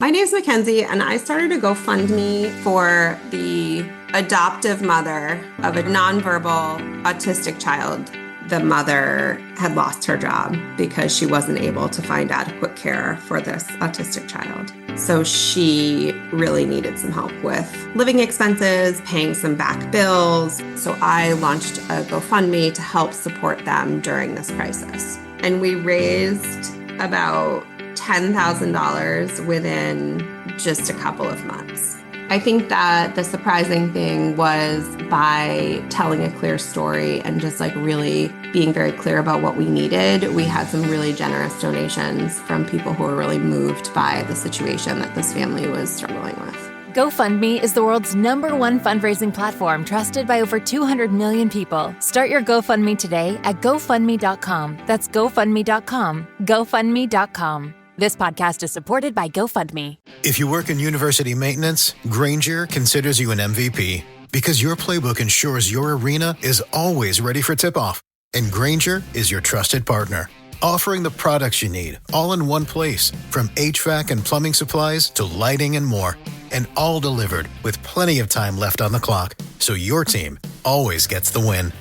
My name's Mackenzie, and I started a GoFundMe for the adoptive mother of a nonverbal autistic child. The mother had lost her job because she wasn't able to find adequate care for this autistic child. So she really needed some help with living expenses, paying some back bills. So I launched a GoFundMe to help support them during this crisis. And we raised about $10,000 within just a couple of months. I think that the surprising thing was by telling a clear story and just really being very clear about what we needed, we had some really generous donations from people who were really moved by the situation that this family was struggling with. GoFundMe is the world's #1 fundraising platform trusted by over 200 million people. Start your GoFundMe today at GoFundMe.com. That's GoFundMe.com. GoFundMe.com. This podcast is supported by GoFundMe. If you work in university maintenance, Grainger considers you an MVP because your playbook ensures your arena is always ready for tip-off. And Grainger is your trusted partner, offering the products you need all in one place, from HVAC and plumbing supplies to lighting and more. And all delivered with plenty of time left on the clock, so your team always gets the win.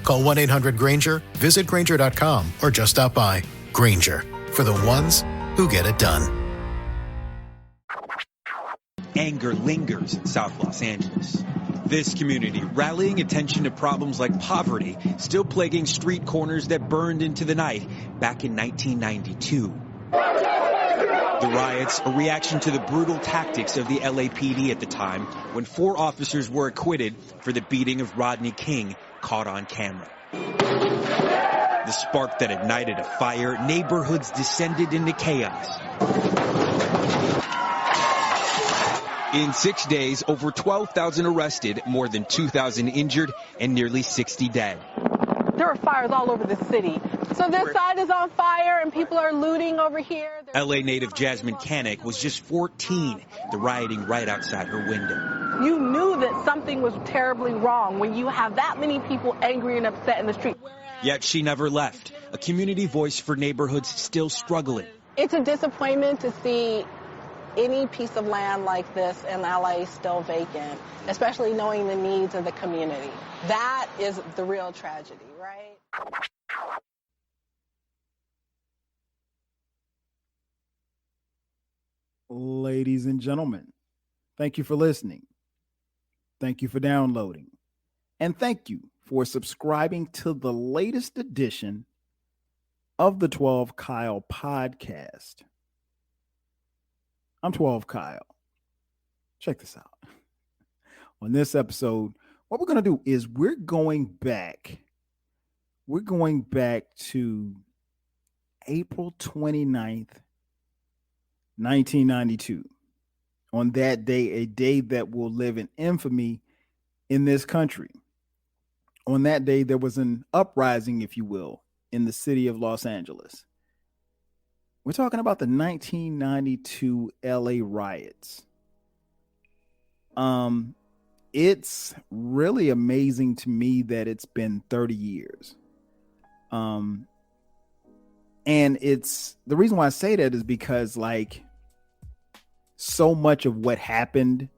Call 1-800-GRAINGER, visit Grainger.com, or just stop by. Grainger, for the ones who get it done. Anger lingers in South Los Angeles. This community rallying attention to problems like poverty still plaguing street corners that burned into the night back in 1992. The riots, a reaction to the brutal tactics of the LAPD at the time, when 4 officers were acquitted for the beating of Rodney King, caught on camera. The spark that ignited a fire, neighborhoods descended into chaos. In 6 days, over 12,000 arrested, more than 2,000 injured, and nearly 60 dead. There are fires all over the city. So this side is on fire and people are looting over here. LA native Jasmine Canick was just 14, the rioting right outside her window. You knew that something was terribly wrong when you have that many people angry and upset in the street. Yet she never left, a community voice for neighborhoods still struggling. It's a disappointment to see any piece of land like this in LA still vacant, especially knowing the needs of the community. That is the real tragedy, right? Ladies and gentlemen, thank you for listening. Thank you for downloading. And thank you for subscribing to the latest edition of the 12 Kyle podcast. I'm 12 Kyle. Check this out. On this episode, what we're going to do is we're going back to April 29th, 1992. On that day, a day that will live in infamy in this country. On that day, there was an uprising, if you will, in the city of Los Angeles. We're talking about the 1992 LA riots. It's really amazing to me that it's been 30 years. And it's the reason why I say that is because so much of what happened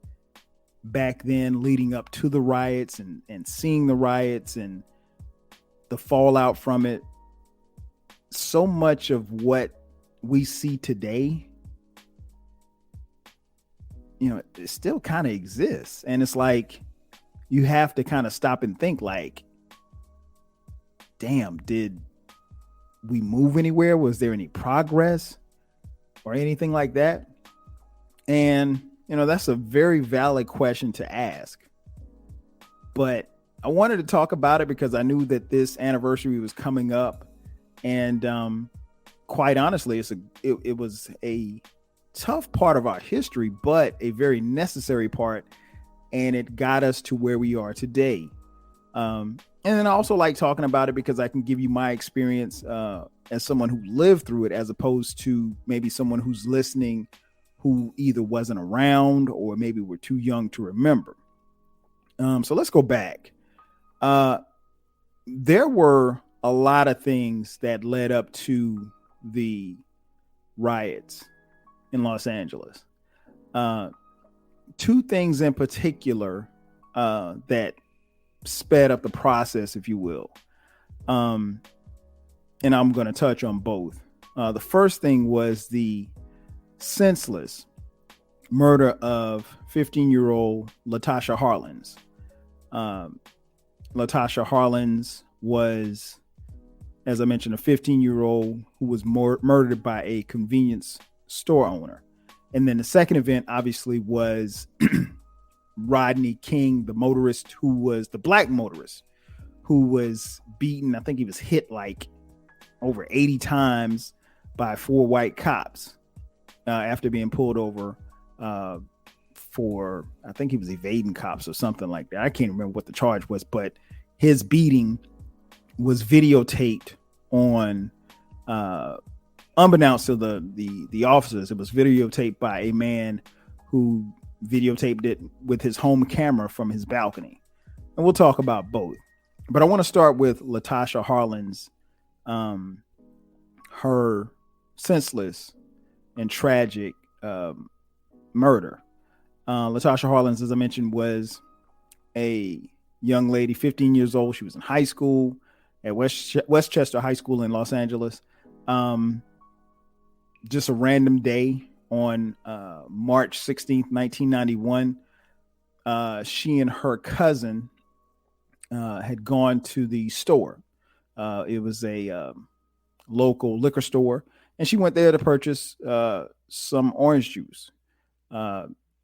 back then leading up to the riots and seeing the riots and the fallout from it, so much of what we see today, it still kind of exists. And it's you have to kind of stop and think damn, did we move anywhere? Was there any progress or anything like that? And, that's a very valid question to ask. But I wanted to talk about it because I knew that this anniversary was coming up. And quite honestly, it was a tough part of our history, but a very necessary part. And it got us to where we are today. And then I also like talking about it because I can give you my experience as someone who lived through it, as opposed to maybe someone who's listening who either wasn't around or maybe were too young to remember. So let's go back. There were a lot of things that led up to the riots in Los Angeles. Two things in particular that sped up the process, if you will. And I'm going to touch on both. The first thing was the senseless murder of 15-year-old Latasha Harlins. Latasha Harlins was, as I mentioned, a 15-year-old who was murdered by a convenience store owner. And then the second event, obviously, was Rodney King, the motorist, who was the black motorist, who was beaten. I think he was hit like over 80 times by 4 white cops after being pulled over for, I think he was evading cops or something like that. I can't remember what the charge was, but his beating was videotaped on, unbeknownst to the officers. It was videotaped by a man who videotaped it with his home camera from his balcony. And we'll talk about both. But I want to start with Latasha Harlins, her senseless and tragic murder. Latasha Harlins, as I mentioned, was a young lady, 15 years old. She was in high school at Westchester High School in Los Angeles. Just a random day on March 16th, 1991, she and her cousin had gone to the store. It was a local liquor store, and she went there to purchase some orange juice.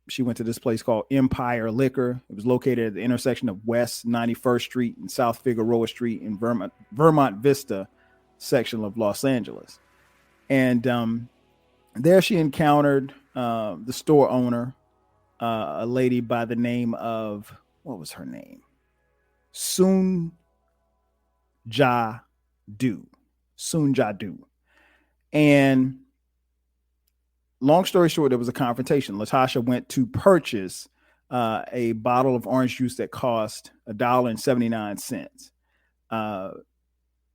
She went to this place called Empire Liquor. It was located at the intersection of West 91st Street and South Figueroa Street in Vermont Vista section of Los Angeles. And there she encountered the store owner, a lady by the name of, what was her name? Soon Ja Du. And long story short, there was a confrontation. Latasha went to purchase a bottle of orange juice that cost $1.79.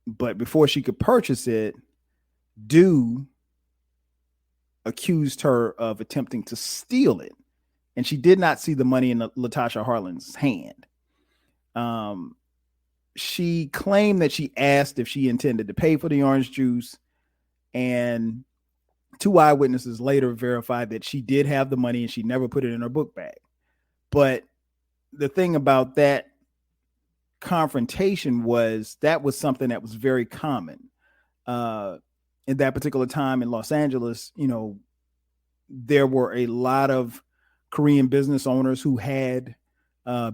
But before she could purchase it, Du accused her of attempting to steal it. And she did not see the money in Latasha Harlins' hand. She claimed that she asked if she intended to pay for the orange juice, and 2 eyewitnesses later verified that she did have the money and she never put it in her book bag. But the thing about that confrontation was that was something that was very common. In that particular time in Los Angeles, you know, there were a lot of Korean business owners who had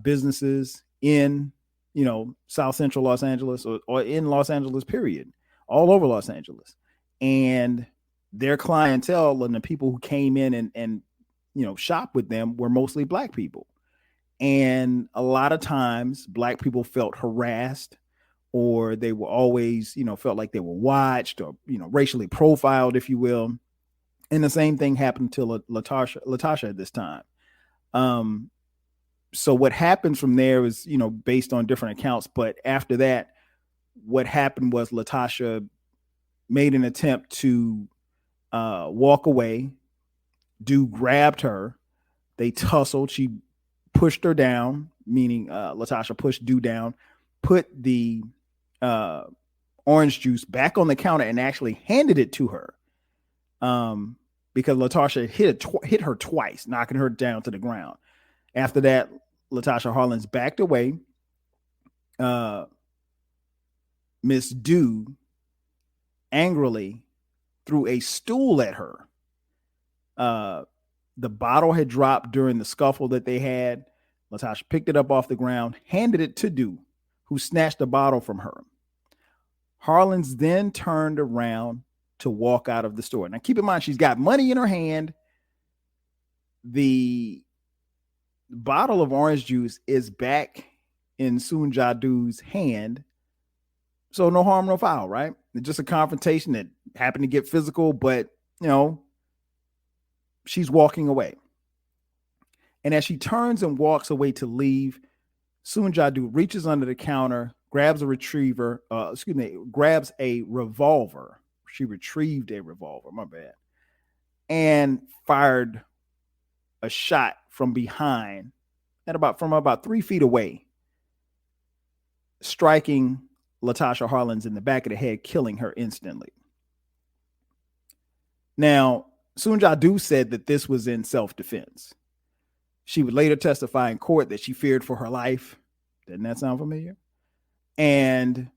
businesses in, you know, South Central Los Angeles or in Los Angeles, period, all over Los Angeles. And their clientele and the people who came in and you know, shop with them were mostly black people. And a lot of times black people felt harassed, or they were always, you know, felt like they were watched or, you know, racially profiled, if you will. And the same thing happened to Latasha at this time. So what happened from there is, you know, based on different accounts. But after that, what happened was Latasha made an attempt to walk away. Du grabbed her. They tussled. She pushed her down, meaning Latasha pushed Du down, put the orange juice back on the counter and actually handed it to her. Because Latasha hit her twice, knocking her down to the ground. After that, Latasha Harlins backed away. Miss Du angrily threw a stool at her. The bottle had dropped during the scuffle that they had. Latasha picked it up off the ground, handed it to Du, who snatched the bottle from her. Harlins then turned around to walk out of the store. Now, keep in mind, she's got money in her hand. The bottle of orange juice is back in Soon Ja Du's hand. So no harm, no foul, right? It's just a confrontation that happened to get physical, but, you know, she's walking away. And as she turns and walks away to leave, Soon Ja Du reaches under the counter, grabs a revolver. She retrieved a revolver, my bad, and fired a shot from behind from about 3 feet away, striking Latasha Harlins in the back of the head, killing her instantly. Now, Soon Ja Du said that this was in self-defense. She would later testify in court that she feared for her life. Doesn't that sound familiar? And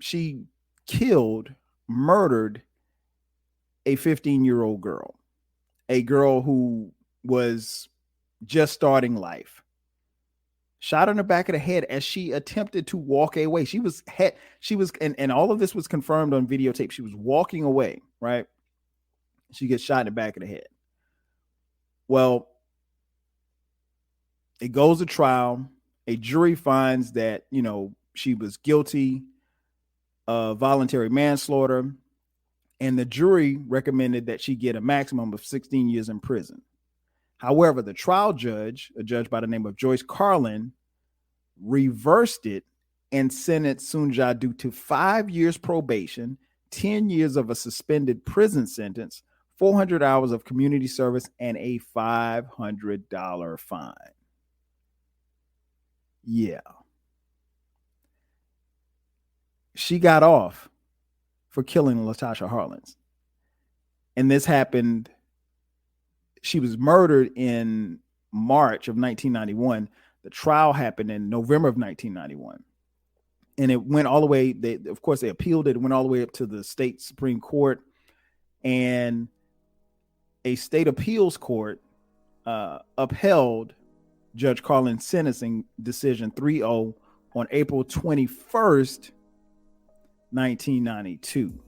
she murdered a 15-year-old girl, a girl who was just starting life. Shot in the back of the head as she attempted to walk away. And all of this was confirmed on videotape. She was walking away, right? She gets shot in the back of the head. Well, it goes to trial. A jury finds that, she was guilty of voluntary manslaughter, and the jury recommended that she get a maximum of 16 years in prison. However, the trial judge, a judge by the name of Joyce Carlin, reversed it and sentenced Soon Ja Du to 5 years probation, 10 years of a suspended prison sentence, 400 hours of community service, and a $500 fine. Yeah. She got off for killing Latasha Harlins. And this happened. She was murdered in March of 1991. The trial happened in November of 1991. And it went all the way. They appealed it. It went all the way up to the state Supreme Court. And a state appeals court upheld Judge Carlin's sentencing decision 3-0 on April 21st, 1992.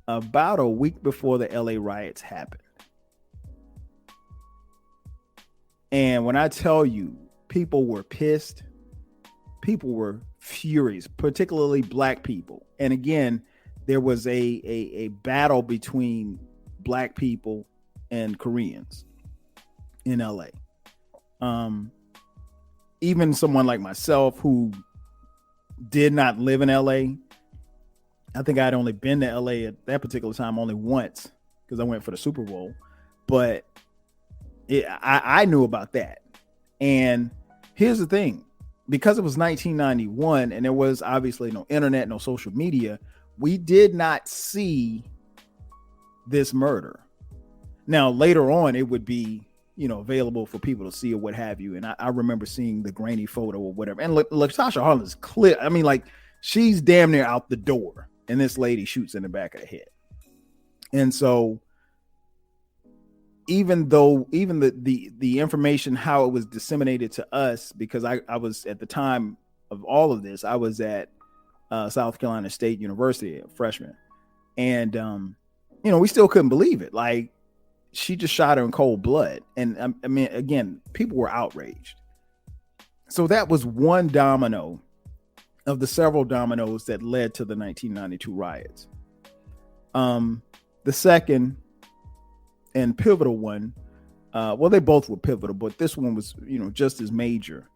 About a week before the LA riots happened. And when I tell you, people were pissed, people were furious, particularly black people. And again, there was a battle between black people and Koreans in LA. Even someone like myself who did not live in LA, I think I'd only been to LA at that particular time only once because I went for the Super Bowl. But I knew about that. And here's the thing. Because it was 1991 and there was obviously no internet, no social media, we did not see this murder. Now, later on, it would be, available for people to see or what have you. And I remember seeing the grainy photo or whatever. And Latasha Harlins is clear. I mean, she's damn near out the door. And this lady shoots in the back of the head. And so even the information, how it was disseminated to us, because I was at the time of all of this, I was at South Carolina State University, a freshman. And, we still couldn't believe it. Like, she just shot her in cold blood. And I mean, again, people were outraged. So that was one domino of the several dominoes that led to the 1992 riots. The second and pivotal one, they both were pivotal, but this one was, just as major.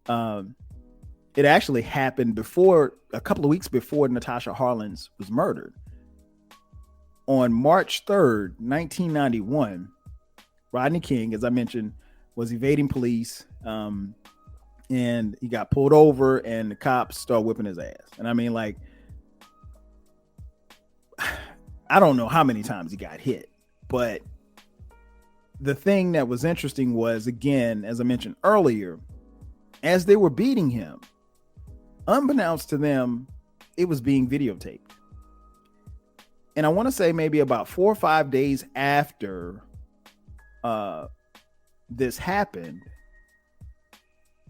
It actually happened a couple of weeks before Natasha Harlins was murdered. On March 3rd, 1991, Rodney King, as I mentioned, was evading police, and he got pulled over, and the cops started whipping his ass. And I mean, I don't know how many times he got hit, but the thing that was interesting was, again, as I mentioned earlier, as they were beating him, unbeknownst to them, it was being videotaped. And I want to say maybe about 4 or 5 days after this happened,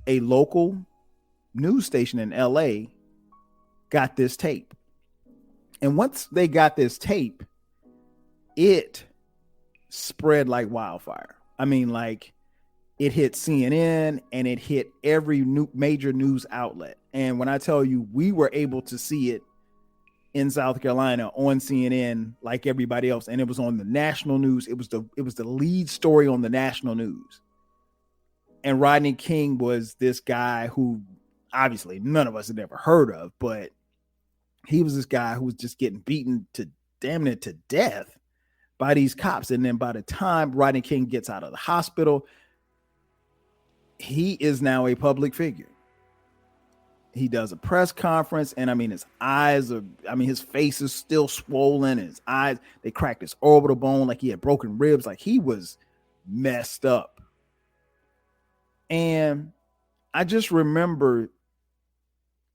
a local news station in LA got this tape. And once they got this tape, it spread like wildfire. I mean, it hit CNN and it hit every major news outlet. And when I tell you, we were able to see it in South Carolina on CNN like everybody else, and it was on the national news. It was the lead story on the national news. And Rodney King was this guy who obviously none of us had ever heard of, but he was this guy who was just getting beaten to damn near to death by these cops. And then by the time Rodney King gets out of the hospital, he is now a public figure. He does a press conference, and I mean, his eyes are, I mean, his face is still swollen. His eyes, they cracked his orbital bone like he had broken ribs, like he was messed up. And I just remember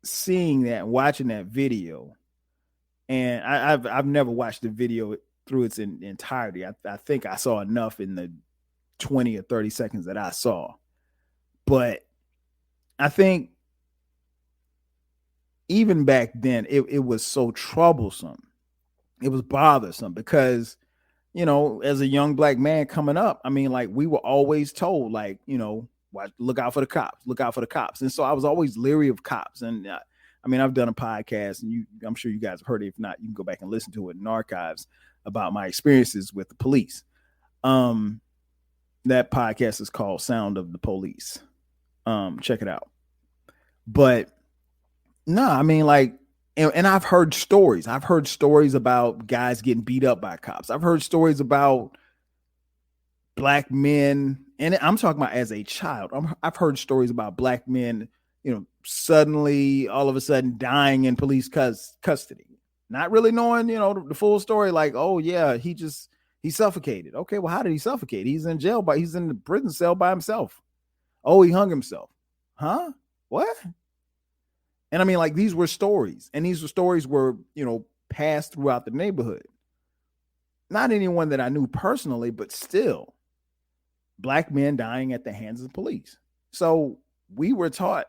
seeing that, watching that video. And I've never watched the video through its entirety. I think I saw enough in the 20 or 30 seconds that I saw. But I think even back then, it was so troublesome. It was bothersome because, you know, as a young black man coming up, I mean, like, we were always told, like, you know, look out for the cops, look out for the cops. And so I was always leery of cops. And I mean, I've done a podcast, and I'm sure you guys have heard it. If not, you can go back and listen to it in archives about my experiences with the police. That podcast is called Sound of the Police. Check it out. But no, I mean, like, and I've heard stories. I've heard stories about guys getting beat up by cops. I've heard stories about black men, and I'm talking about as a child. I've heard stories about black men, you know, suddenly, all of a sudden, dying in police custody, not really knowing, you know, the full story. Like, oh yeah, he suffocated. Okay, well, how did he suffocate? He's in jail, but he's in the prison cell by himself. Oh, he hung himself. Huh? What? And I mean, like, these were stories, and these stories were, you know, passed throughout the neighborhood. Not anyone that I knew personally, but still, black men dying at the hands of the police. So we were taught,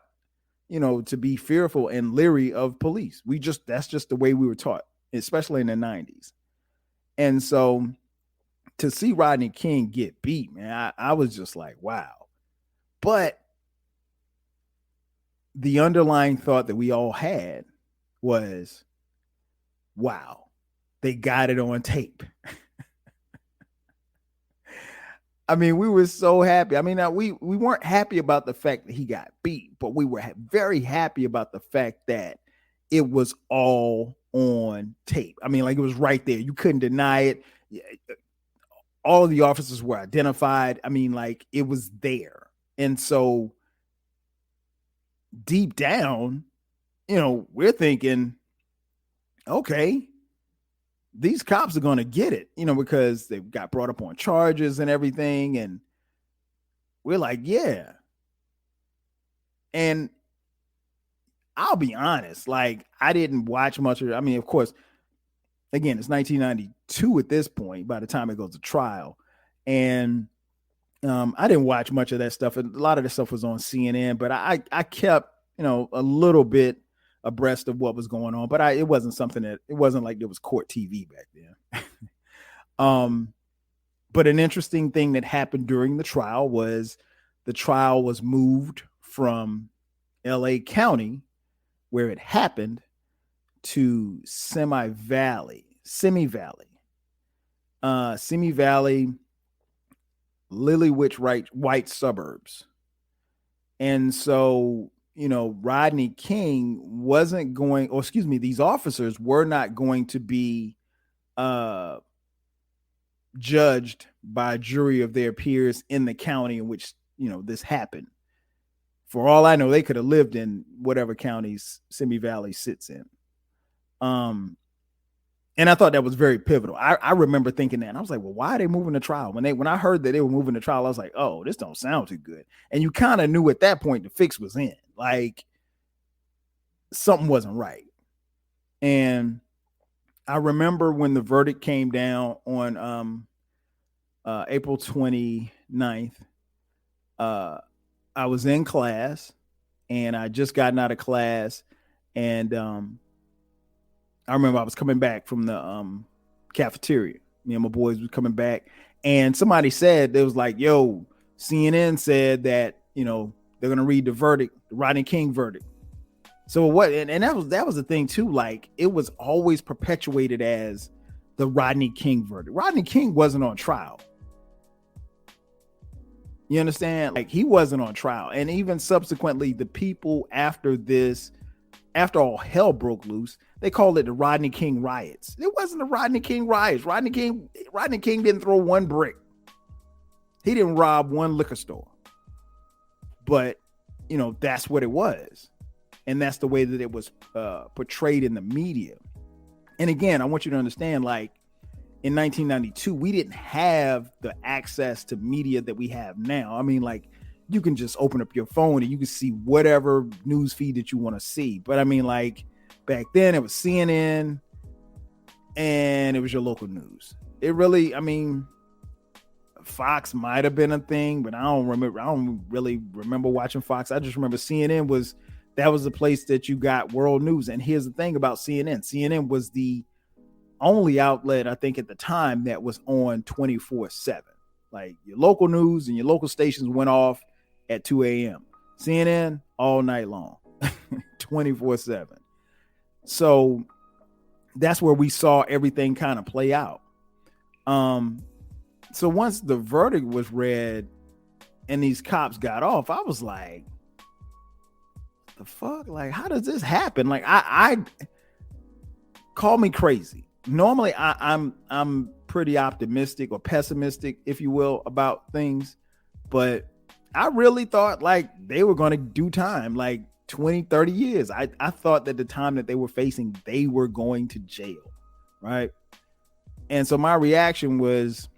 you know, to be fearful and leery of police. That's just the way we were taught, especially in the 90s. And so to see Rodney King get beat, man, I was just like, wow. But the underlying thought that we all had was, wow, they got it on tape. I mean, we were so happy. I mean, now we weren't happy about the fact that he got beat, but we were very happy about the fact that it was all on tape. I mean, like, it was right there. You couldn't deny it. All of the officers were identified. I mean, like, it was there. And so deep down, you know, we're thinking, okay, these cops are going to get it, you know, because they got brought up on charges and everything. And we're like, yeah. And I'll be honest, like, I didn't watch much of it. I mean, of course, again, it's 1992 at this point, by the time it goes to trial. And I didn't watch much of that stuff. A lot of the stuff was on CNN, but I kept, you know, a little bit abreast of what was going on, but it wasn't like there was court TV back then. But an interesting thing that happened during the trial was moved from LA County, where it happened, to Simi Valley, Lillywhich white suburbs. And so, you know, Rodney King these officers were not going to be judged by a jury of their peers in the county in which, you know, this happened. For all I know, they could have lived in whatever counties Simi Valley sits in. And I thought that was very pivotal. I remember thinking that, and I was like, well, why are they moving the trial? When I heard that they were moving the trial, I was like, oh, this don't sound too good. And you kind of knew at that point the fix was in. Like, something wasn't right. And I remember when the verdict came down on April 29th, I was in class, and I just gotten out of class, and I remember I was coming back from the cafeteria. Me and my boys were coming back, and somebody said, they was like, yo, CNN said that, you know, they're going to read the verdict, the Rodney King verdict. So what? And that was the thing too. Like, it was always perpetuated as the Rodney King verdict. Rodney King wasn't on trial. You understand? Like, he wasn't on trial. And even subsequently, the people after this after all hell broke loose, they called it the Rodney King riots. It wasn't the Rodney King riots. Rodney King didn't throw one brick. He didn't rob one liquor store. But, you know, that's what it was. And that's the way that it was portrayed in the media. And again, I want you to understand, like, in 1992, we didn't have the access to media that we have now. I mean, like, you can just open up your phone and you can see whatever news feed that you want to see. But I mean, like, back then it was CNN and it was your local news. It really, I mean, Fox might have been a thing, but I don't really remember watching Fox. I just remember CNN was the place that you got world news. And here's the thing about CNN. CNN was the only outlet, I think, at the time that was on 24/7. Like, your local news and your local stations went off at 2 a.m. CNN all night long, 24/7. So that's where we saw everything kind of play out. So once the verdict was read and these cops got off, I was like, what the fuck? Like, how does this happen? Like, I call me crazy. Normally I'm pretty optimistic or pessimistic, if you will, about things, but I really thought like they were going to do time, like 20, 30 years. I thought that the time that they were facing, they were going to jail, right? And so my reaction was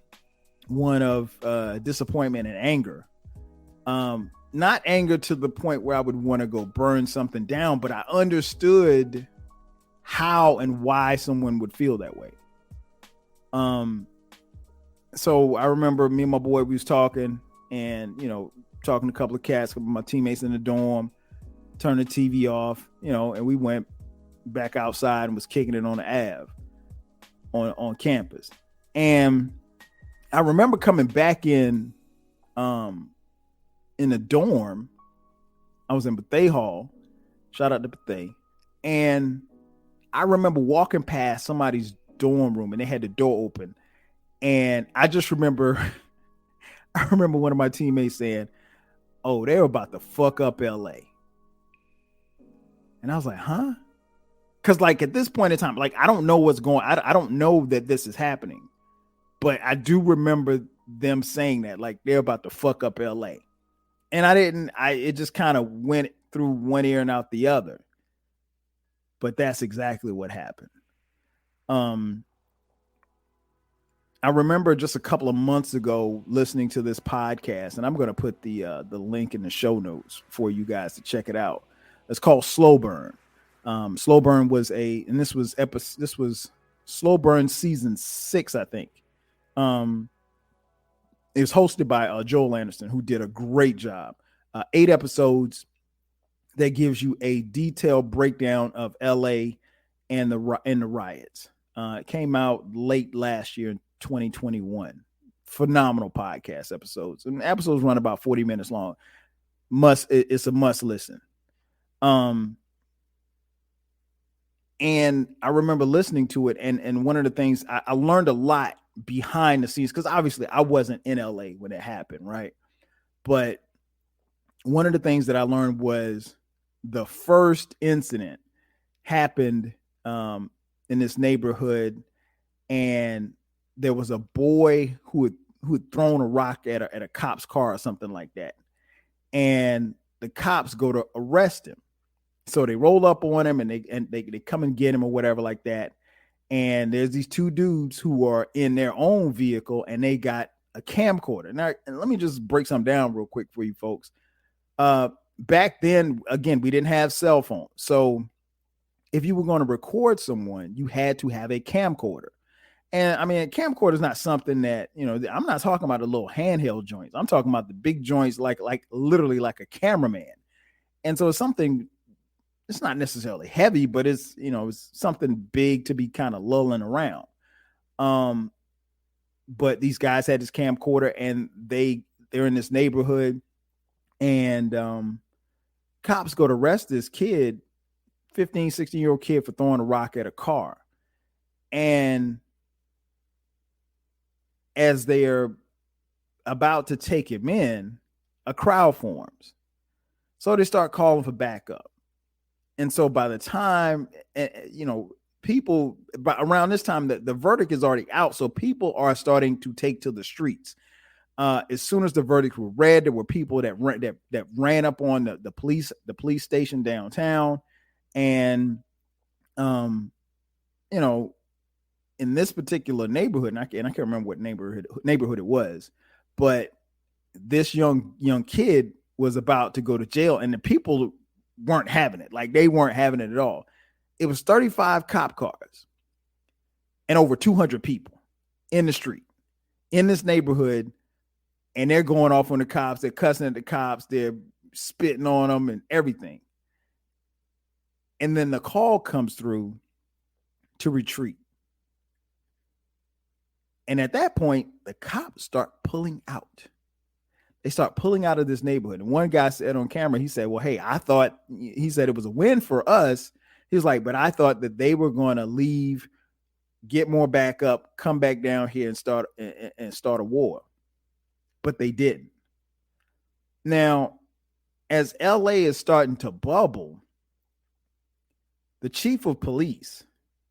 one of disappointment and anger. Not anger to the point where I would want to go burn something down, but I understood how and why someone would feel that way. So I remember me and my boy, we was talking and, you know, talking to a couple of cats, couple of my teammates in the dorm, turned the TV off, you know, and we went back outside and was kicking it on the Ave on campus. And I remember coming back in the dorm. I was in Bethea Hall. Shout out to Bethea. And I remember walking past somebody's dorm room and they had the door open. And I just remember, I remember one of my teammates saying, "Oh, they're about to fuck up LA." And I was like, huh? Because like at this point in time, like I don't know what's going on. I don't know that this is happening. But I do remember them saying that, like they're about to fuck up LA. And it just kind of went through one ear and out the other. But that's exactly what happened. I remember just a couple of months ago listening to this podcast, and I'm going to put the link in the show notes for you guys to check it out. It's called Slow Burn. Slow Burn was this was Slow Burn season 6, I think. It was hosted by Joel Anderson, who did a great job. 8 episodes that gives you a detailed breakdown of LA and the riots. It came out late last year in 2021. Phenomenal podcast episodes. And episodes run about 40 minutes long. It's a must listen. And I remember listening to it, and one of the things I learned a lot behind the scenes, because obviously I wasn't in LA when it happened, right? But one of the things that I learned was the first incident happened in this neighborhood, and there was a boy who had thrown a rock at a cop's car or something like that, and the cops go to arrest him. So they roll up on him and they come and get him or whatever like that. And there's these 2 dudes who are in their own vehicle and they got a camcorder. Now, and let me just break something down real quick for you folks. Back then, again, we didn't have cell phones. So if you were going to record someone, you had to have a camcorder. And I mean, a camcorder is not something that, you know, I'm not talking about the little handheld joints. I'm talking about the big joints, like literally like a cameraman. And so it's something, it's not necessarily heavy, but it's, you know, it's something big to be kind of lulling around. But these guys had this camcorder and they're in this neighborhood, and cops go to arrest this kid, 15, 16-year-old kid, for throwing a rock at a car. And as they're about to take him in, a crowd forms. So they start calling for backup. And so by the time, people, around this time, the verdict is already out. So people are starting to take to the streets. As soon as the verdict was read, there were people that ran up on the police station downtown. And, in this particular neighborhood, and I can't remember what neighborhood it was, but this young kid was about to go to jail, and the people weren't having it. Like, they weren't having it at all. It was 35 cop cars and over 200 people in the street in this neighborhood, and they're going off on the cops. They're cussing at the cops. They're spitting on them and everything. And then the call comes through to retreat. And at that point, the cops start pulling out. They start pulling out of this neighborhood. And one guy said on camera, he said, well, hey, he said it was a win for us. He was like, but I thought that they were going to leave, get more backup, come back down here and start a war. But they didn't. Now, as LA is starting to bubble, the chief of police,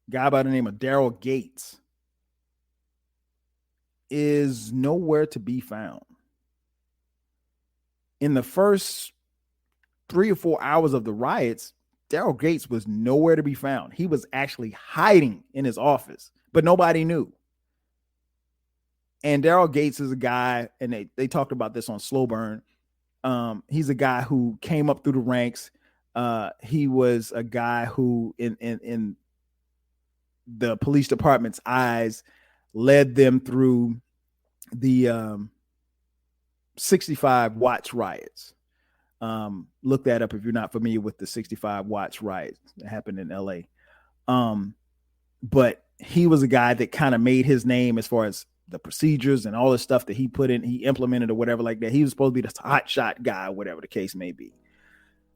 a guy by the name of Daryl Gates, is nowhere to be found. In the first 3 or 4 hours of the riots, Daryl Gates was nowhere to be found. He was actually hiding in his office, but nobody knew. And Daryl Gates is a guy, and they talked about this on Slow Burn. He's a guy who came up through the ranks. He was a guy who, in the police department's eyes, led them through the 65 Watts riots. Look that up if you're not familiar with the 65 Watts riots that happened in LA. But he was a guy that kind of made his name as far as the procedures and all the stuff that he implemented or whatever like that. He was supposed to be the hot shot guy, whatever the case may be.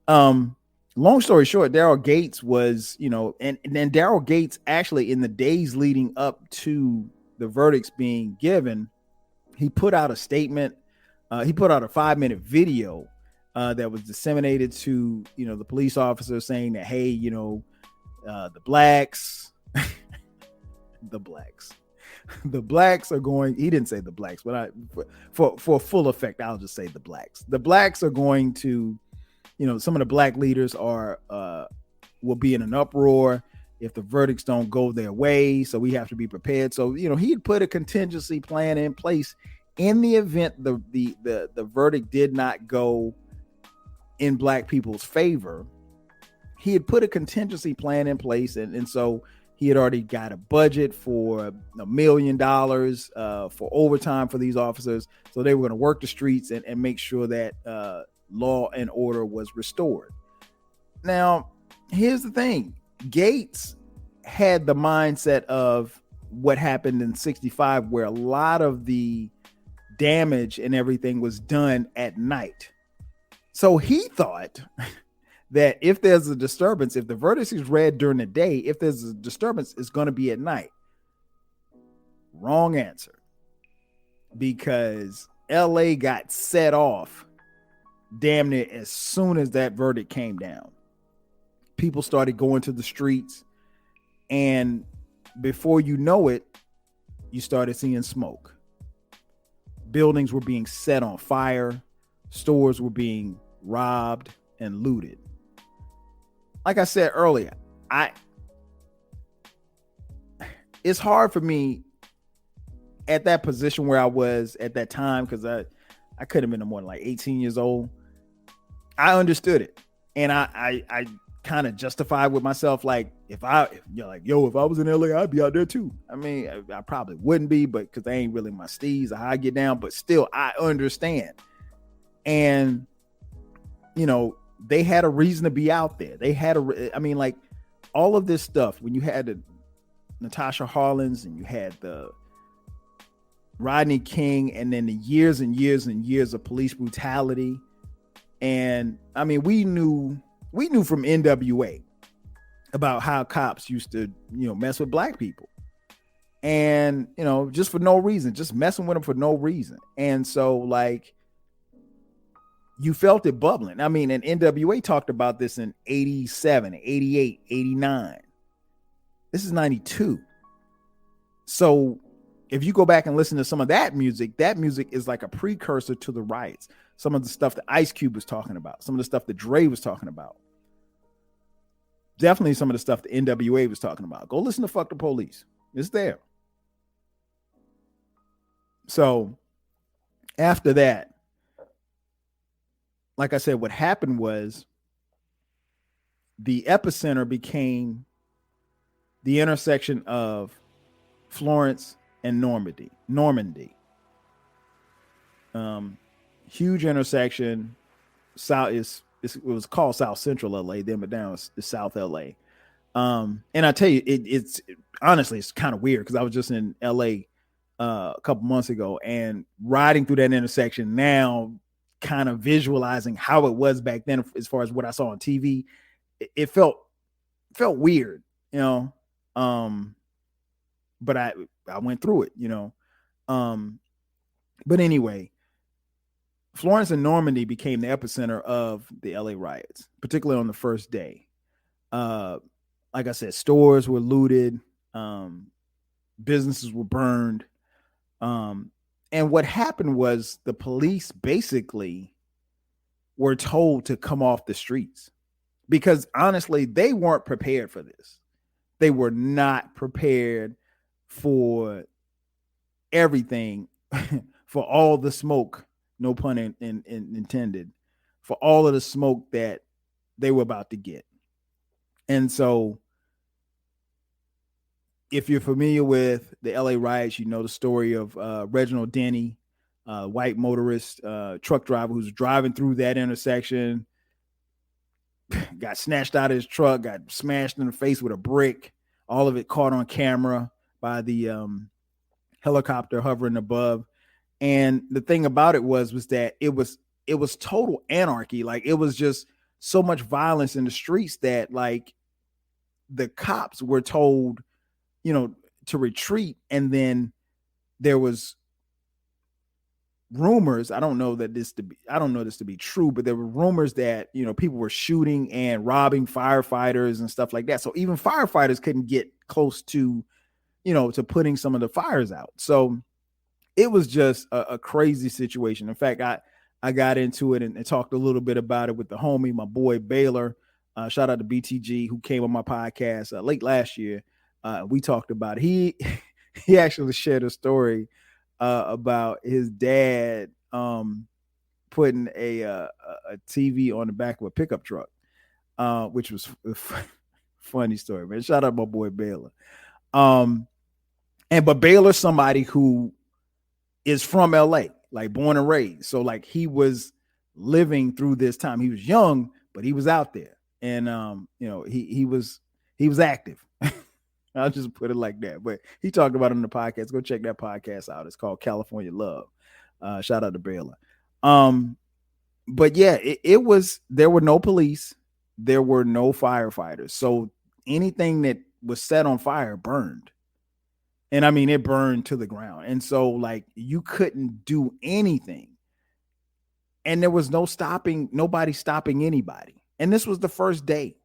Long story short, Daryl Gates was, and then Daryl Gates actually, in the days leading up to the verdicts being given, he put out a statement. He put out a 5-minute video that was disseminated to, the police officers, saying that, hey, the blacks, the blacks are going, he didn't say the blacks, but for full effect, I'll just say the blacks are going to, some of the black leaders will be in an uproar if the verdicts don't go their way. So we have to be prepared. So, he'd put a contingency plan in place in the event the verdict did not go in black people's favor. He had put a contingency plan in place. And so he had already got a budget for $1 million for overtime for these officers. So they were going to work the streets and make sure that law and order was restored. Now, here's the thing. Gates had the mindset of what happened in 65, where a lot of the damage and everything was done at night. So he thought that if there's a disturbance, if the verdict is read during the day, if there's a disturbance, it's going to be at night. Wrong answer. Because LA got set off damn near as soon as that verdict came down. People started going to the streets, and before you know it, you started seeing smoke. Buildings were being set on fire. Stores were being robbed and looted. Like I said earlier, it's hard for me at that position where I was at that time, because I could have been more than like 18 years old. I understood it. And I kind of justified with myself, like, if I was in LA, I'd be out there too. I mean, I probably wouldn't be, but because they ain't really my steez or how I get down, but still, I understand. And, they had a reason to be out there. They had like all of this stuff, when you had the Natasha Harlins and you had the Rodney King, and then the years and years and years of police brutality. And I mean, we knew from NWA about how cops used to, mess with black people, and, just for no reason, just messing with them for no reason. And so, like, you felt it bubbling. I mean, and NWA talked about this in 87, 88, 89. This is 92. So if you go back and listen to some of that music is like a precursor to the riots. Some of the stuff that Ice Cube was talking about, some of the stuff that Dre was talking about. Definitely some of the stuff that NWA was talking about. Go listen to Fuck the Police. It's there. So after that, like I said, what happened was the epicenter became the intersection of Florence and Normandy. Huge intersection. It was called South Central LA, then, but now it's South LA. And I tell you, it's honestly, it's kind of weird because I was just in LA a couple months ago and riding through that intersection now, kind of visualizing how it was back then as far as what I saw on TV. It felt weird, you know. But I went through it, you know. But anyway, Florence and Normandy became the epicenter of the LA riots, particularly on the first day. Like I said, stores were looted, businesses were burned. And what happened was the police basically were told to come off the streets because honestly, they weren't prepared for this. They were not prepared for everything, for all the smoke, no pun intended, for all of the smoke that they were about to get. And so if you're familiar with the LA riots, you know the story of Reginald Denny, white motorist, truck driver who's driving through that intersection, got snatched out of his truck, got smashed in the face with a brick, all of it caught on camera by the helicopter hovering above. And the thing about it was that it was total anarchy. Like, it was just so much violence in the streets that, like, the cops were told, you know, to retreat. And then there was rumors, I don't know this to be true, but there were rumors that, you know, people were shooting and robbing firefighters and stuff like that. So even firefighters couldn't get close to, you know, to putting some of the fires out. So it was just a crazy situation. In fact, I got into it and talked a little bit about it with the homie, my boy Baylor. Shout out to BTG, who came on my podcast late last year. We talked about it. He actually shared a story about his dad putting a TV on the back of a pickup truck, which was a funny story, man. Shout out my boy Baylor. But Baylor's somebody who is from LA, like born and raised. So like he was living through this time. He was young, but he was out there. And you know, he was active. I'll just put it like that. But he talked about it on the podcast. Go check that podcast out. It's called California Love. Shout out to Baylor. But yeah, there were no police. There were no firefighters. So anything that was set on fire burned. And I mean, it burned to the ground. And so like you couldn't do anything. And there was nobody stopping anybody. And this was the first day.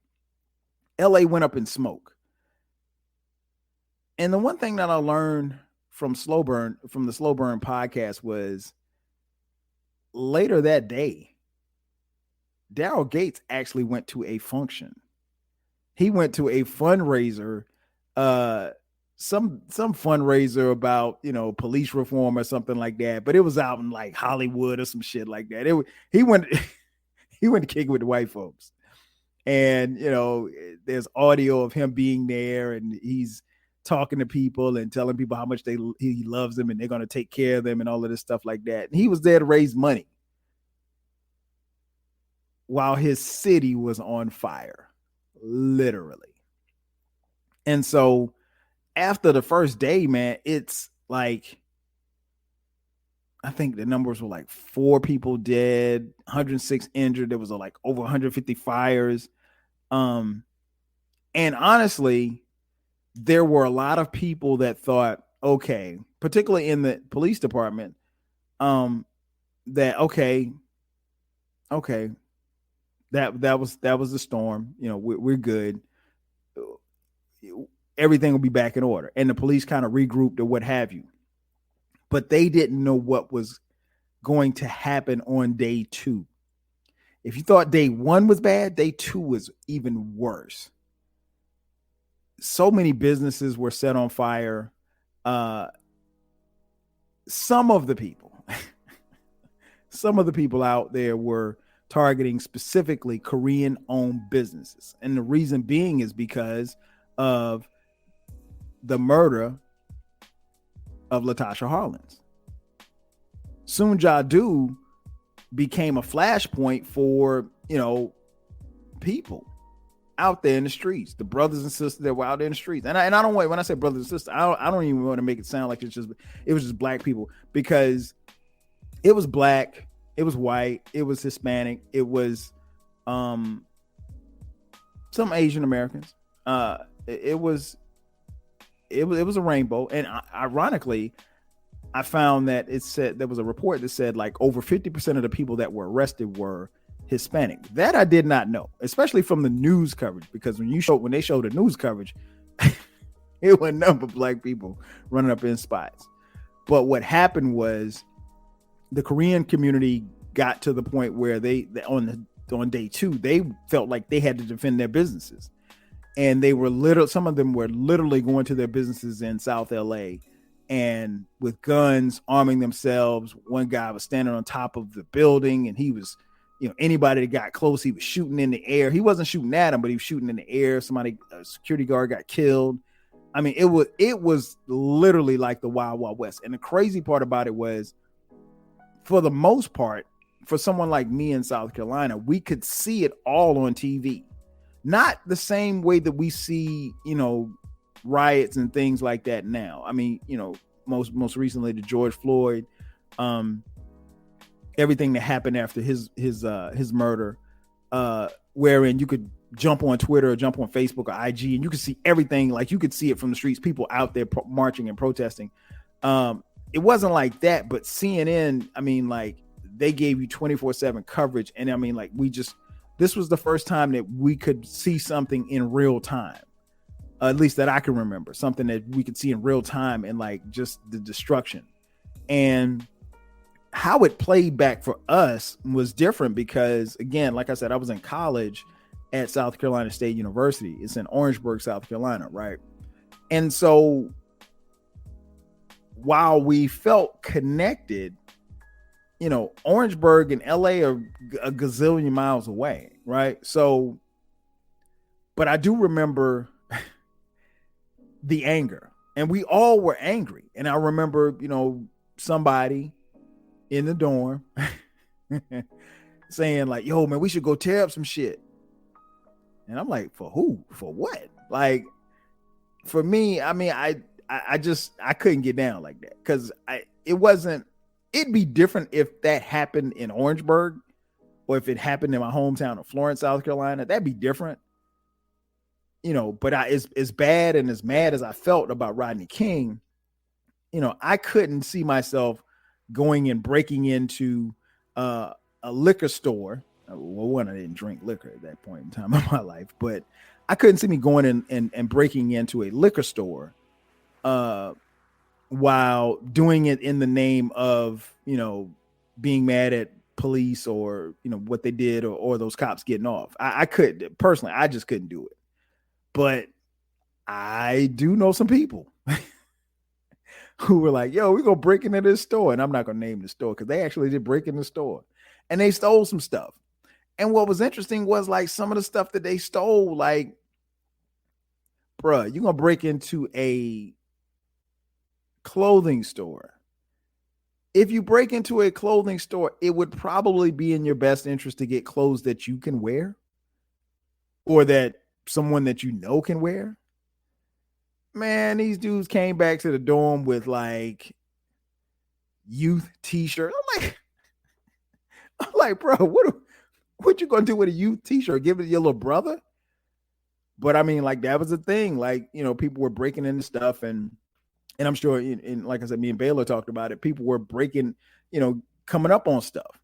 LA went up in smoke. And the one thing that I learned from the Slow Burn podcast was later that day, Daryl Gates actually went to a function. He went to a fundraiser, some fundraiser about, you know, police reform or something like that. But it was out in like Hollywood or some shit like that. He went to kick with the white folks. And, you know, there's audio of him being there and he's talking to people and telling people how much he loves them and they're going to take care of them and all of this stuff like that. And he was there to raise money while his city was on fire, literally. And so after the first day, man, it's like, I think the numbers were like 4 people dead, 106 injured. There was like over 150 fires. And honestly, there were a lot of people that thought, okay, particularly in the police department, that, okay, okay, that was the storm. You know, we're good. Everything will be back in order. And the police kind of regrouped or what have you. But they didn't know what was going to happen on day 2. If you thought day 1 was bad, day 2 was even worse. So many businesses were set on fire. Some of the people out there were targeting specifically Korean-owned businesses. And the reason being is because of the murder of Latasha Harlins. Soon Ja-do became a flashpoint for, people out there in the streets, the brothers and sisters that were out there in the streets. And I don't want, when I say brothers and sisters, I don't even want to make it sound like it was just black people, because it was black, it was white, it was Hispanic, it was some Asian Americans. It was a rainbow. And ironically, I found that it said there was a report that said like over 50% of the people that were arrested were Hispanic. That I did not know, especially from the news coverage, because when they showed the news coverage, it was a number of black people running up in spots. But what happened was the Korean community got to the point where they on day 2, they felt like they had to defend their businesses. And some of them were literally going to their businesses in South LA and with guns, arming themselves. One guy was standing on top of the building, and he was, anybody that got close, he was shooting in the air. He wasn't shooting at him, but he was shooting in the air. A security guard got killed. I mean, it was literally like the Wild Wild West. And the crazy part about it was, for the most part, for someone like me in South Carolina, we could see it all on TV. Not the same way that we see, riots and things like that now. I mean, most recently the George Floyd, everything that happened after his murder, wherein you could jump on Twitter or jump on Facebook or IG and you could see everything. Like, you could see it from the streets, people out there marching and protesting. It wasn't like that, but CNN, I mean, like, they gave you 24/7 coverage. And I mean, like, this was the first time that we could see something in real time. At least that I can remember, something that we could see in real time, and like just the destruction. And how it played back for us was different because, again, like I said, I was in college at South Carolina State University. It's in Orangeburg, South Carolina, right? And so while we felt connected, Orangeburg and LA are a gazillion miles away, right? So, but I do remember the anger, and we all were angry. And I remember, somebody in the dorm saying like, yo, man, we should go tear up some shit. And I'm like, for who? For what? Like, for me, I mean, I couldn't get down like that, because it'd be different if that happened in Orangeburg or if it happened in my hometown of Florence, South Carolina. That'd be different. But as bad and as mad as I felt about Rodney King, I couldn't see myself going and breaking into a liquor store. Well, one, I didn't drink liquor at that point in time of my life, but I couldn't see me going in and breaking into a liquor store while doing it in the name of, being mad at police or, what they did or those cops getting off. I could personally, I just couldn't do it. But I do know some people who were like, yo, we're going to break into this store. And I'm not going to name the store because they actually did break in the store and they stole some stuff. And what was interesting was like some of the stuff that they stole, like, bruh, you're going to break into a clothing store. If you break into a clothing store, it would probably be in your best interest to get clothes that you can wear or that someone that can wear. Man, these dudes came back to the dorm with like youth t-shirt. I'm like, bro, what you gonna do with a youth t-shirt? Give it to your little brother? But I mean, like, that was the thing. Like, people were breaking into stuff, and I'm sure, like I said, me and Baylor talked about it. People were breaking, coming up on stuff,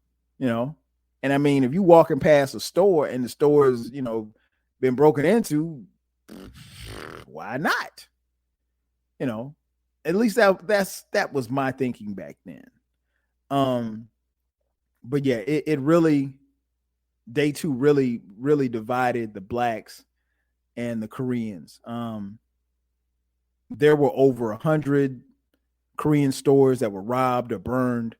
And I mean, if you walking past a store and the store is, been broken into, why not? At least that was my thinking back then. But yeah, it really, day 2 really, really divided the blacks and the Koreans. There were over 100 Korean stores that were robbed or burned.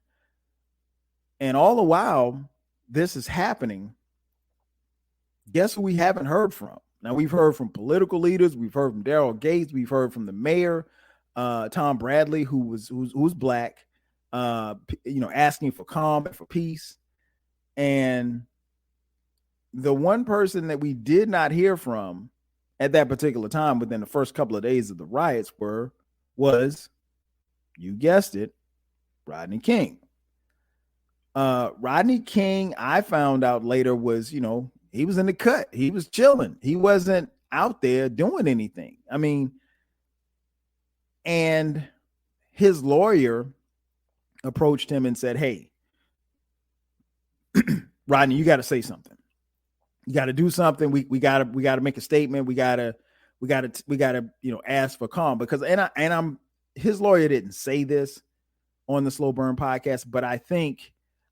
And all the while this is happening, guess who we haven't heard from? Now, we've heard from political leaders. We've heard from Daryl Gates. We've heard from the mayor, Tom Bradley, who's black, asking for calm and for peace. And the one person that we did not hear from at that particular time within the first couple of days of the riots was, you guessed it, Rodney King. Rodney King, I found out later, was, he was in the cut. He was chilling. He wasn't out there doing anything. I mean, and his lawyer approached him and said, hey, Rodney, you got to say something. You got to do something. We got to make a statement. We got to, ask for calm, because, his lawyer didn't say this on the Slow Burn podcast, but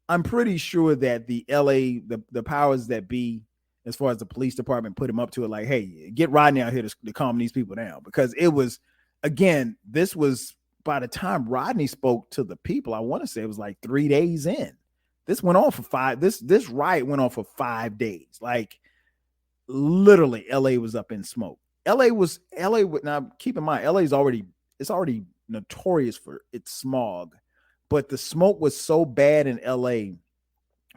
I'm pretty sure that the LA, the powers that be, as far as the police department, put him up to it, like, hey, get Rodney out here to calm these people down. Because it was, again, this was, by the time Rodney spoke to the people, I want to say it was like 3 days in. This went on for this riot went on for 5 days. Like, literally, LA was up in smoke. Now keep in mind, it's already notorious for its smog. But the smoke was so bad in LA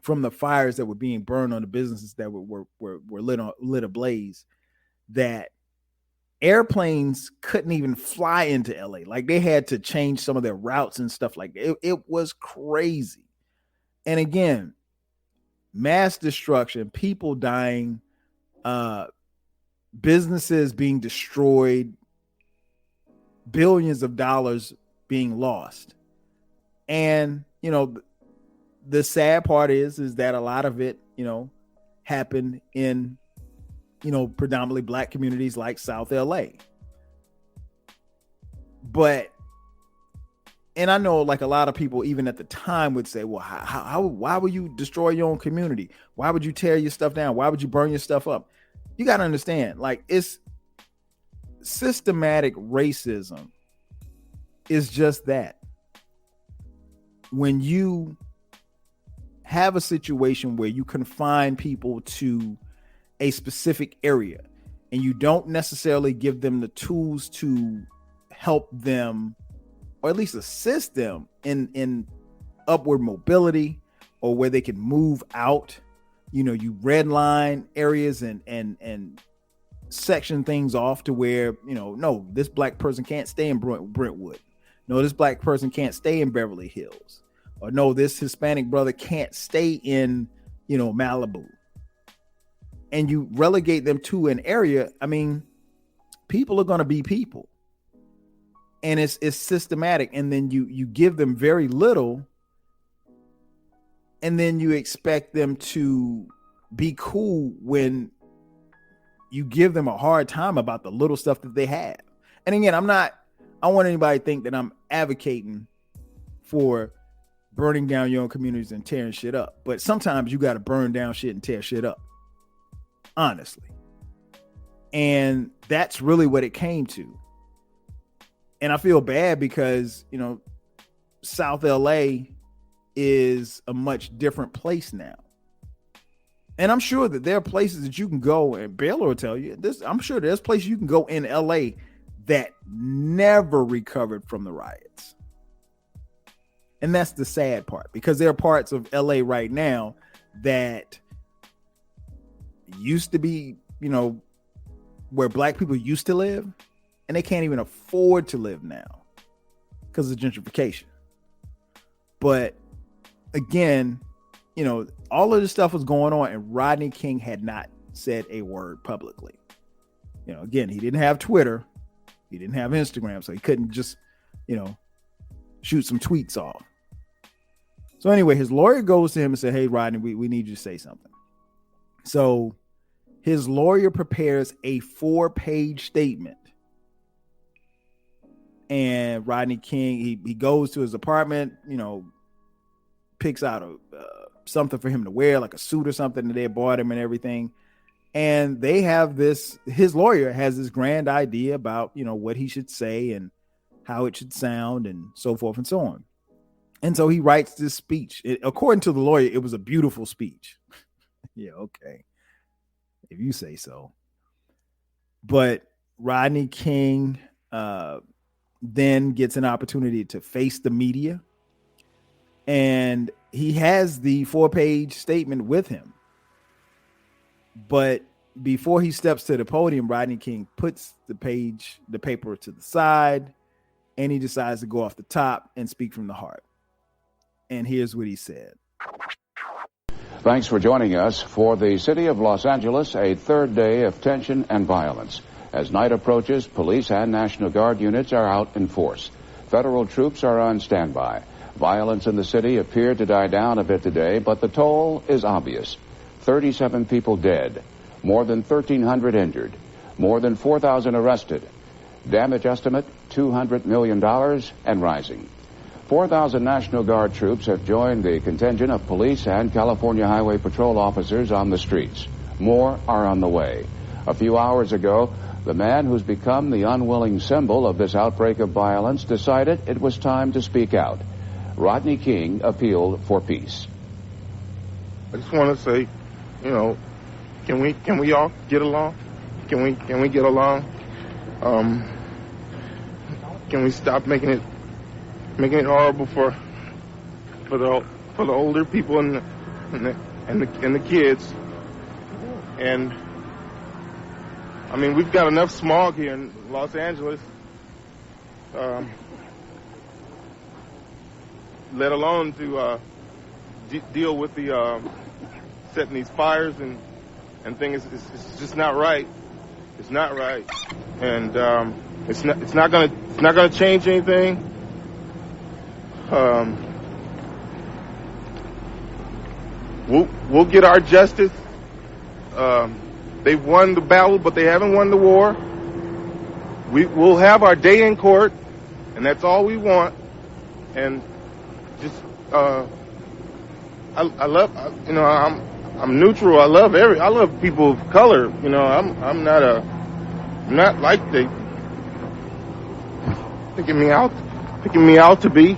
from the fires that were being burned on the businesses that were lit ablaze, that airplanes couldn't even fly into LA. Like, they had to change some of their routes and stuff like that. It was crazy. And again, mass destruction, people dying, businesses being destroyed, billions of dollars being lost. And, the sad part is that a lot of it, happened in, predominantly black communities like South LA. But, and I know, like, a lot of people, even at the time, would say, well, why would you destroy your own community? Why would you tear your stuff down? Why would you burn your stuff up? You got to understand, like, it's systematic racism is just that. When you have a situation where you confine people to a specific area and you don't necessarily give them the tools to help them, or at least assist them in upward mobility, or where they can move out, you redline areas and section things off to where, no, this black person can't stay in Brentwood. No, this black person can't stay in Beverly Hills. Or no, this Hispanic brother can't stay in, Malibu. And you relegate them to an area. I mean, people are going to be people. And it's systematic. And then you give them very little. And then you expect them to be cool when you give them a hard time about the little stuff that they have. And again, I don't want anybody to think that I'm advocating for burning down your own communities and tearing shit up. But sometimes you got to burn down shit and tear shit up. Honestly. And that's really what it came to. And I feel bad because, South LA is a much different place now. And I'm sure that there are places that you can go, and Baylor will tell you this. I'm sure there's places you can go in LA that never recovered from the riots. And that's the sad part, because there are parts of LA right now that used to be, where black people used to live, and they can't even afford to live now because of gentrification. But again, all of this stuff was going on, and Rodney King had not said a word publicly. Again, he didn't have Twitter. He didn't have Instagram, so he couldn't just, shoot some tweets off. So anyway, his lawyer goes to him and said, "Hey, Rodney, we need you to say something." So his lawyer prepares a 4-page statement. And Rodney King, he goes to his apartment, picks out something for him to wear, like a suit or something that they bought him and everything. And they have his lawyer has this grand idea about, what he should say and how it should sound and so forth and so on. And so he writes this speech. According to the lawyer, it was a beautiful speech. Yeah, okay. If you say so. But Rodney King then gets an opportunity to face the media. And he has the 4-page statement with him. But before he steps to the podium, Rodney King puts the paper to the side, and he decides to go off the top and speak from the heart. And here's what he said. Thanks for joining us for the city of Los Angeles, a third day of tension and violence. As night approaches, police and National Guard units are out in force. Federal troops are on standby. Violence in the city appeared to die down a bit today, but the toll is obvious. 37 people dead, more than 1,300 injured, more than 4,000 arrested. Damage estimate, $200 million and rising. 4,000 National Guard troops have joined the contingent of police and California Highway Patrol officers on the streets. More are on the way. A few hours ago, the man who's become the unwilling symbol of this outbreak of violence decided it was time to speak out. Rodney King appealed for peace. I just want to say, can we all get along? Can we get along? Can we stop making it horrible for the older people and the kids? And I mean, we've got enough smog here in Los Angeles, let alone to deal with the setting these fires and things. It's just not right. It's not right, and it's not gonna change anything. We'll get our justice. They've won the battle, but they haven't won the war. We'll have our day in court, and that's all we want. And just, I love, I'm neutral. I love people of color. I'm not like they picking me out to be.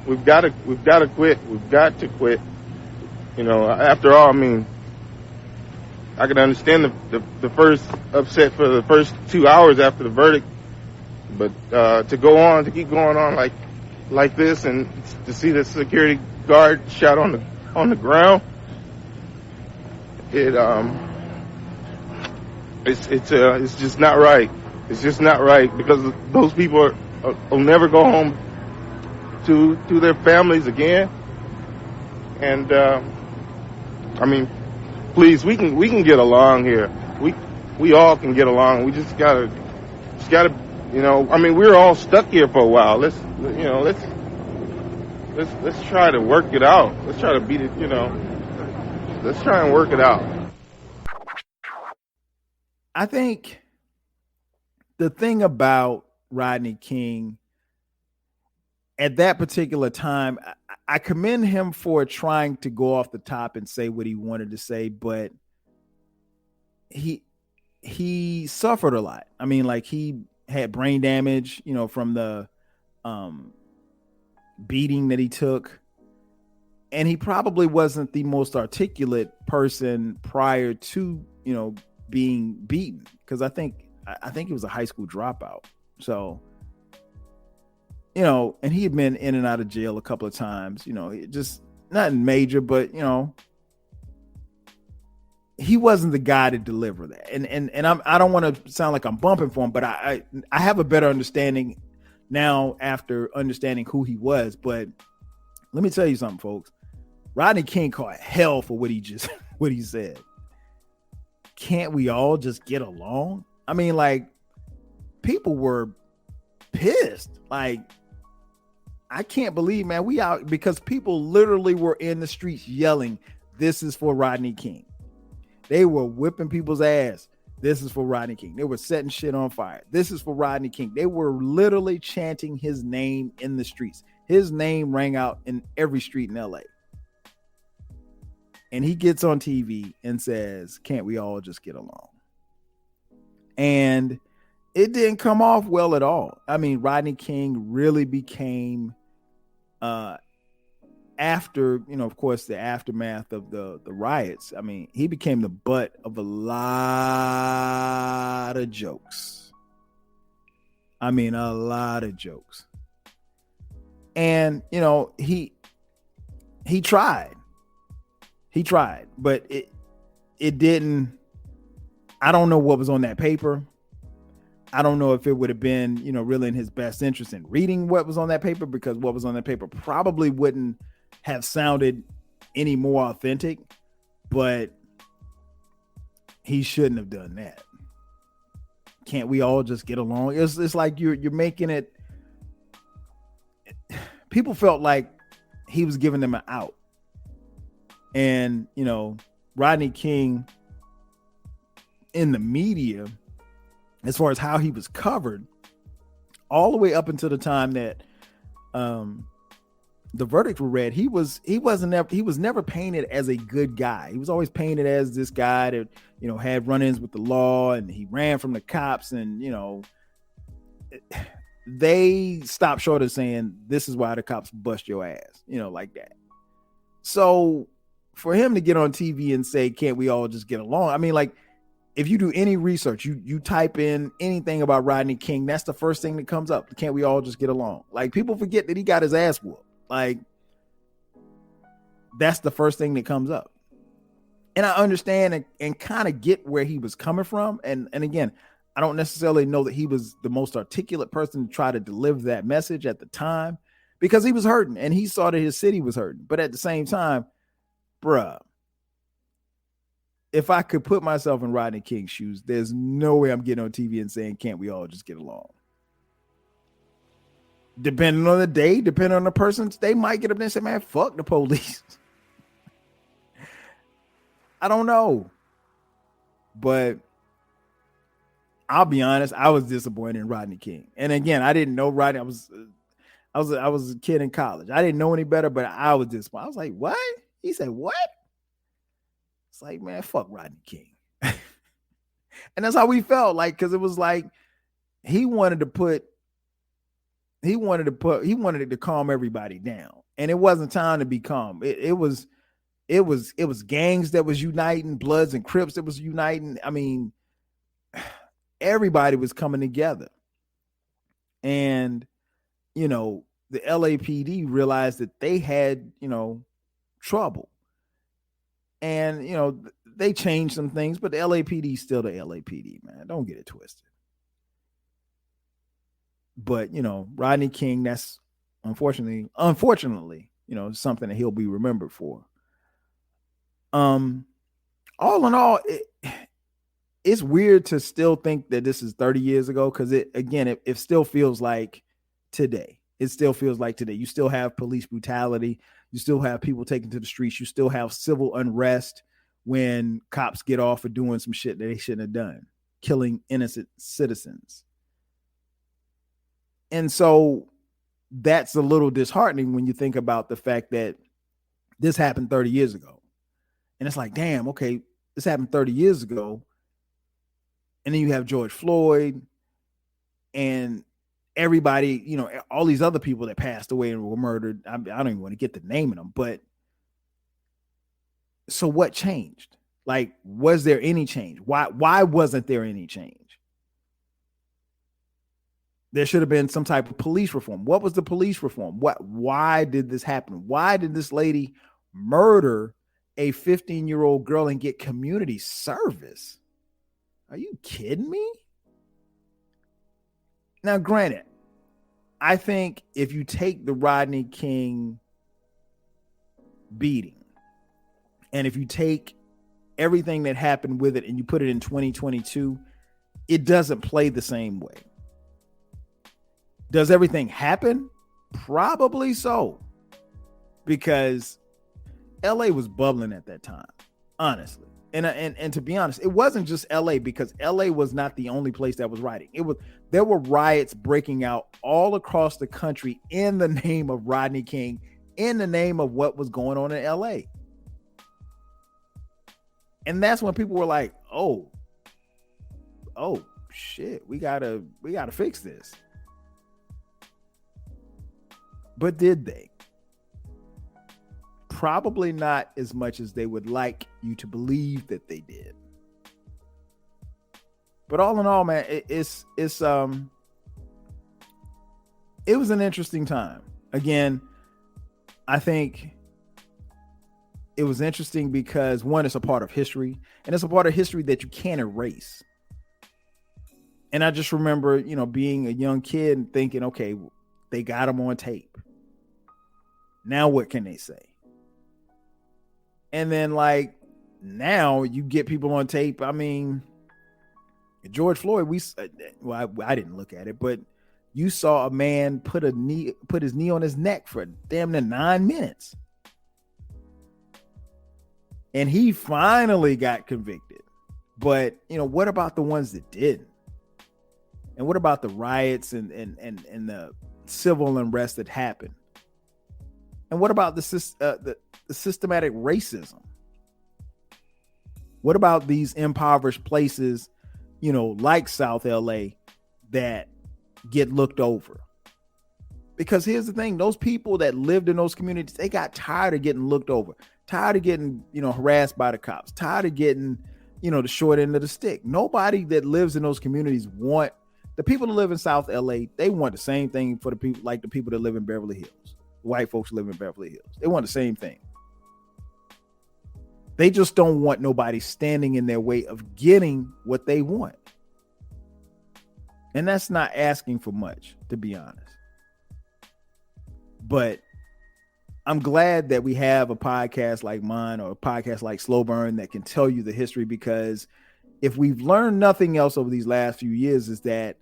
We've got to quit. We've got to quit. After all, I mean, I can understand the first upset for the first 2 hours after the verdict, but to keep going on like this, and to see the security guard shot on the ground, it's just not right. It's just not right, because those people will never go home to their families again. And I mean, please, we can get along here. We all can get along. We just gotta, I mean, we're all stuck here for a while. Let's try to work it out. Let's try to beat it. Let's try and work it out. I think the thing about Rodney King at that particular time, I commend him for trying to go off the top and say what he wanted to say, but he suffered a lot. I mean, like, he had brain damage, from the beating that he took. And he probably wasn't the most articulate person prior to, being beaten, because I think he was a high school dropout. So, and he had been in and out of jail a couple of times, just nothing major, but, he wasn't the guy to deliver that. And I don't want to sound like I'm bumping for him, but I have a better understanding now after understanding who he was. But let me tell you something, folks. Rodney King caught hell for what he said. Can't we all just get along? I mean, like, people were pissed. Like, I can't believe, man, we out because people literally were in the streets yelling, "This is for Rodney King." They were whipping people's ass. This is for Rodney King. They were setting shit on fire. This is for Rodney King. They were literally chanting his name in the streets. His name rang out in every street in LA. And he gets on TV and says, "Can't we all just get along?" And it didn't come off well at all. I mean, Rodney King really became, after, of course, the aftermath of the riots, I mean, he became the butt of a lot of jokes. I mean, a lot of jokes. And, he tried. He tried, but it didn't. I don't know what was on that paper. I don't know if it would have been, really in his best interest in reading what was on that paper, because what was on that paper probably wouldn't have sounded any more authentic, but he shouldn't have done that. Can't we all just get along? It's like you're making it. People felt like he was giving them an out. And, Rodney King in the media, as far as how he was covered, all the way up until the time that the verdicts were read, he was never painted as a good guy. He was always painted as this guy that, had run-ins with the law, and he ran from the cops, and, they stopped short of saying, "This is why the cops bust your ass," like that. So for him to get on TV and say, "Can't we all just get along?" I mean, like, if you do any research, you type in anything about Rodney King, that's the first thing that comes up. "Can't we all just get along?" Like, people forget that he got his ass whooped. Like, that's the first thing that comes up. And I understand and kind of get where he was coming from. And again, I don't necessarily know that he was the most articulate person to try to deliver that message at the time, because he was hurting and he saw that his city was hurting. But at the same time, bruh, if I could put myself in Rodney King's shoes, there's no way I'm getting on TV and saying, "Can't we all just get along?" Depending on the day, depending on the person, they might get up there and say, "Man, fuck the police." I don't know. But I'll be honest, I was disappointed in Rodney King. And again, I didn't know Rodney. I was a kid in college. I didn't know any better, but I was disappointed. I was like, "What?" He said, "What?" It's like, man, fuck Rodney King. And that's how we felt, like, because it was like he wanted it to calm everybody down. And it wasn't time to be calm. It was gangs that was uniting, Bloods and Crips that was uniting. I mean, everybody was coming together. And, the LAPD realized that they had, trouble. And, they changed some things, but the LAPD is still the LAPD, man. Don't get it twisted. But, Rodney King, that's unfortunately, something that he'll be remembered for. All in all, it's weird to still think that this is 30 years ago, because it still feels like today. It still feels like today. You still have police brutality. You still have people taken to the streets. You still have civil unrest when cops get off for doing some shit that they shouldn't have done, killing innocent citizens. And so that's a little disheartening when you think about the fact that this happened 30 years ago. And it's like, damn, okay, this happened 30 years ago. And then you have George Floyd and everybody, all these other people that passed away and were murdered. I don't even want to get to naming them, but so what changed? Like, was there any change? Why wasn't there any change? There should have been some type of police reform. What was the police reform? Why did this happen? Why did this lady murder a 15-year-old girl and get community service? Are you kidding me? Now, granted, I think if you take the Rodney King beating and if you take everything that happened with it and you put it in 2022, it doesn't play the same way. Does everything happen? Probably so. Because LA was bubbling at that time, honestly. And to be honest, it wasn't just LA, because LA was not the only place that was rioting. There were riots breaking out all across the country in the name of Rodney King, in the name of what was going on in LA. And that's when people were like, oh shit, we gotta fix this. But did they? Probably not as much as they would like you to believe that they did. But all in all, man, it was an interesting time. Again, I think it was interesting because, one, it's a part of history, and it's a part of history that you can't erase. And I just remember, being a young kid and thinking, okay, they got them on tape. Now what can they say? And then, now you get people on tape. I mean, George Floyd, I didn't look at it, but you saw a man put his knee on his neck for damn near 9 minutes. And he finally got convicted. But, what about the ones that didn't? And what about the riots and the civil unrest that happened? And what about the systematic racism? What about these impoverished places, like South LA, that get looked over? Because here's the thing, those people that lived in those communities, they got tired of getting looked over, tired of getting, harassed by the cops, tired of getting, the short end of the stick. Nobody that lives in those communities the people that live in South LA, they want the same thing for the people, like the people that live in Beverly Hills. White folks live in Beverly Hills. They want the same thing. They just don't want nobody standing in their way of getting what they want. And that's not asking for much, to be honest. But I'm glad that we have a podcast like mine, or a podcast like Slow Burn, that can tell you the history, because if we've learned nothing else over these last few years, is that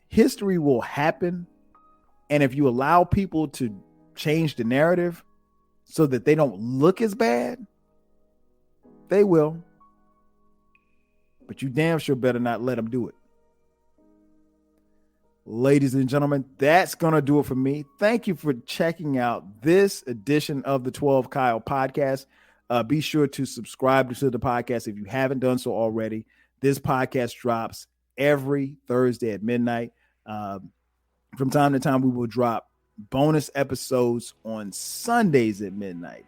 history will happen. And if you allow people to change the narrative so that they don't look as bad, they will. But you damn sure better not let them do it. Ladies and gentlemen, that's going to do it for me. Thank you for checking out this edition of the 12 Kyle podcast. Be sure to subscribe to the podcast if you haven't done so already. This podcast drops every Thursday at midnight. From time to time, we will drop bonus episodes on Sundays at midnight.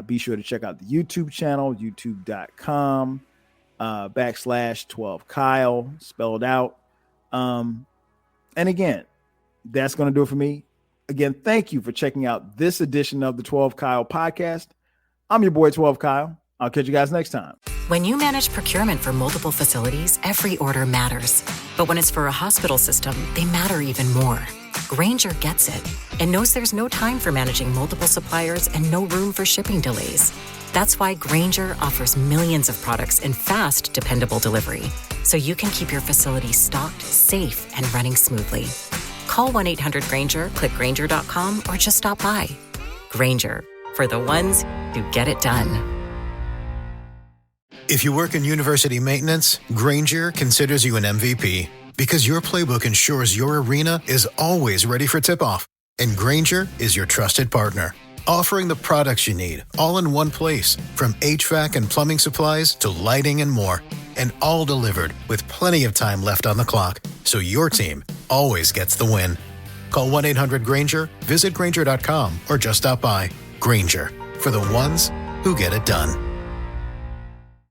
Be sure to check out the YouTube channel, youtube.com/12Kyle, spelled out. And again, that's going to do it for me. Again, thank you for checking out this edition of the 12 Kyle podcast. I'm your boy, 12 Kyle. I'll catch you guys next time. When you manage procurement for multiple facilities, every order matters. But when it's for a hospital system, they matter even more. Grainger gets it and knows there's no time for managing multiple suppliers and no room for shipping delays. That's why Grainger offers millions of products in fast, dependable delivery, so you can keep your facility stocked, safe, and running smoothly. Call 1-800-GRAINGER, click Grainger.com, or just stop by. Grainger, for the ones who get it done. If you work in university maintenance, Grainger considers you an MVP, because your playbook ensures your arena is always ready for tip-off. And Grainger is your trusted partner, offering the products you need all in one place, from HVAC and plumbing supplies to lighting and more. And all delivered with plenty of time left on the clock, so your team always gets the win. Call 1-800-GRAINGER, visit Grainger.com, or just stop by. Grainger, for the ones who get it done.